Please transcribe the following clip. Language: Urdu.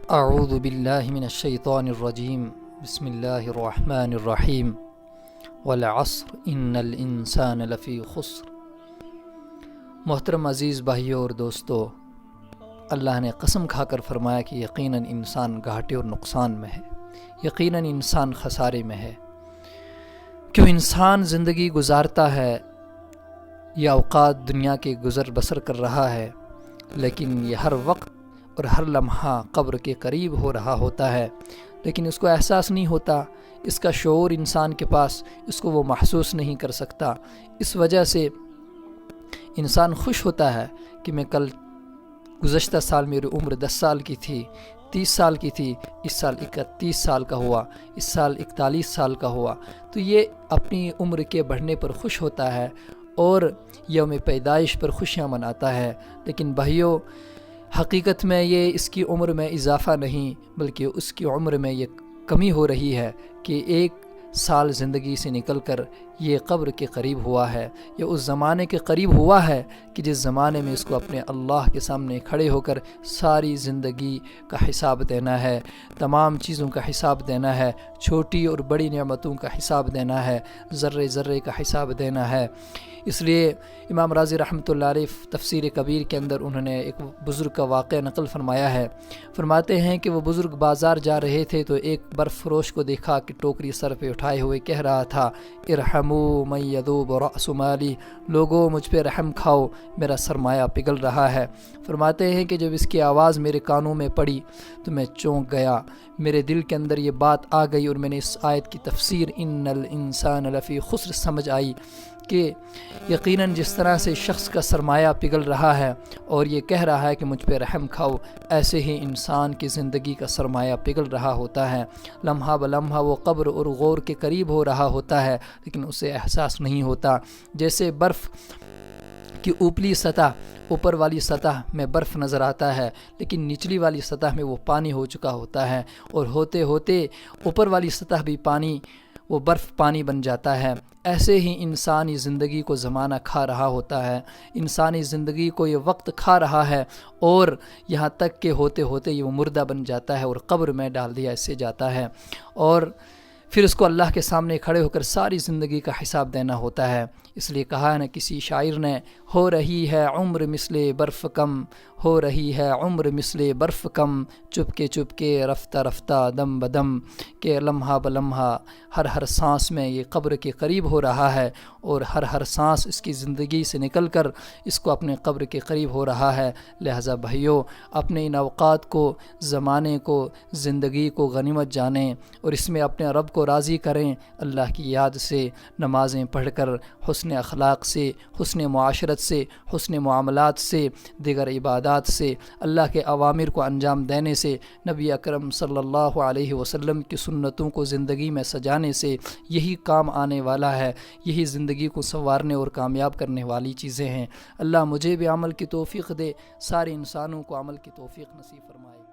اعوذ باللہ من الشیطان الرجیم بسم اللہ الرحمن الرحیم والعصر ان الانسان لفی خسر۔ محترم عزیز بھائیوں اور دوستو، اللہ نے قسم کھا کر فرمایا کہ یقیناً انسان گھاٹے اور نقصان میں ہے، یقیناً انسان خسارے میں ہے۔ کیوں انسان زندگی گزارتا ہے یا اوقات دنیا کے گزر بسر کر رہا ہے، لیکن یہ ہر وقت اور ہر لمحہ قبر کے قریب ہو رہا ہوتا ہے، لیکن اس کو احساس نہیں ہوتا، اس کا شعور انسان کے پاس، اس کو وہ محسوس نہیں کر سکتا۔ اس وجہ سے انسان خوش ہوتا ہے کہ میں کل گزشتہ سال میری عمر 10 سال کی تھی، 30 سال کی تھی، اس سال 31 سال کا ہوا، اس سال 41 سال کا ہوا، تو یہ اپنی عمر کے بڑھنے پر خوش ہوتا ہے اور یوم پیدائش پر خوشیاں مناتا ہے۔ لیکن بھائیوں، حقیقت میں یہ اس کی عمر میں اضافہ نہیں بلکہ اس کی عمر میں یہ کمی ہو رہی ہے کہ 1 سال زندگی سے نکل کر یہ قبر کے قریب ہوا ہے، یہ اس زمانے کے قریب ہوا ہے کہ جس زمانے میں اس کو اپنے اللہ کے سامنے کھڑے ہو کر ساری زندگی کا حساب دینا ہے، تمام چیزوں کا حساب دینا ہے، چھوٹی اور بڑی نعمتوں کا حساب دینا ہے، ذرے ذرے کا حساب دینا ہے۔ اس لیے امام راضی رحمۃ اللہ علیہ تفسیر کبیر کے اندر انہوں نے ایک بزرگ کا واقعہ نقل فرمایا ہے۔ فرماتے ہیں کہ وہ بزرگ بازار جا رہے تھے تو ایک برف فروش کو دیکھا کہ ٹوکری سر پہ اٹھائے ہوئے کہہ رہا تھا، ارحموا من یذوب رأس مالی، لوگوں مجھ پہ رحم کھاؤ، میرا سرمایہ پگھل رہا ہے۔ فرماتے ہیں کہ جب اس کی آواز میرے کانوں میں پڑی تو میں چونک گیا، میرے دل کے اندر یہ بات آ گئی اور میں نے اس آیت کی تفسیر ان الانسان لفی خسر سمجھ آئی کہ یقیناً جس طرح سے شخص کا سرمایہ پگھل رہا ہے اور یہ کہہ رہا ہے کہ مجھ پہ رحم کھاؤ، ایسے ہی انسان کی زندگی کا سرمایہ پگھل رہا ہوتا ہے، لمحہ بلمحہ وہ قبر اور غور کے قریب ہو رہا ہوتا ہے، لیکن اسے احساس نہیں ہوتا۔ جیسے برف کی اوپری سطح، اوپر والی سطح میں برف نظر آتا ہے لیکن نچلی والی سطح میں وہ پانی ہو چکا ہوتا ہے، اور ہوتے ہوتے اوپر والی سطح بھی پانی، وہ برف پانی بن جاتا ہے۔ ایسے ہی انسانی زندگی کو زمانہ کھا رہا ہوتا ہے، انسانی زندگی کو یہ وقت کھا رہا ہے، اور یہاں تک کہ ہوتے ہوتے یہ وہ مردہ بن جاتا ہے اور قبر میں ڈال دیا اسے جاتا ہے، اور پھر اس کو اللہ کے سامنے کھڑے ہو کر ساری زندگی کا حساب دینا ہوتا ہے۔ اس لیے کہا ہے نا کسی شاعر نے، ہو رہی ہے عمر مثل برف کم، ہو رہی ہے عمر مثل برف کم، چپ کے رفتہ رفتہ دم بدم، کہ لمحہ بلمحہ ہر سانس میں یہ قبر کے قریب ہو رہا ہے، اور ہر سانس اس کی زندگی سے نکل کر اس کو اپنے قبر کے قریب ہو رہا ہے۔ لہٰذا بھائیوں، اپنے ان اوقات کو، زمانے کو، زندگی کو غنیمت جانیں اور اس میں اپنے رب کو راضی کریں، اللہ کی یاد سے، نمازیں پڑھ کر، حسن اخلاق سے، حسن معاشرت سے، حسن معاملات سے، دیگر عبادات سے، اللہ کے اوامر کو انجام دینے سے، نبی اکرم صلی اللہ علیہ وسلم کی سنتوں کو زندگی میں سجانے سے یہی کام آنے والا ہے، یہی زندگی کو سنوارنے اور کامیاب کرنے والی چیزیں ہیں۔ اللہ مجھے بھی عمل کی توفیق دے، سارے انسانوں کو عمل کی توفیق نصیب فرمائے۔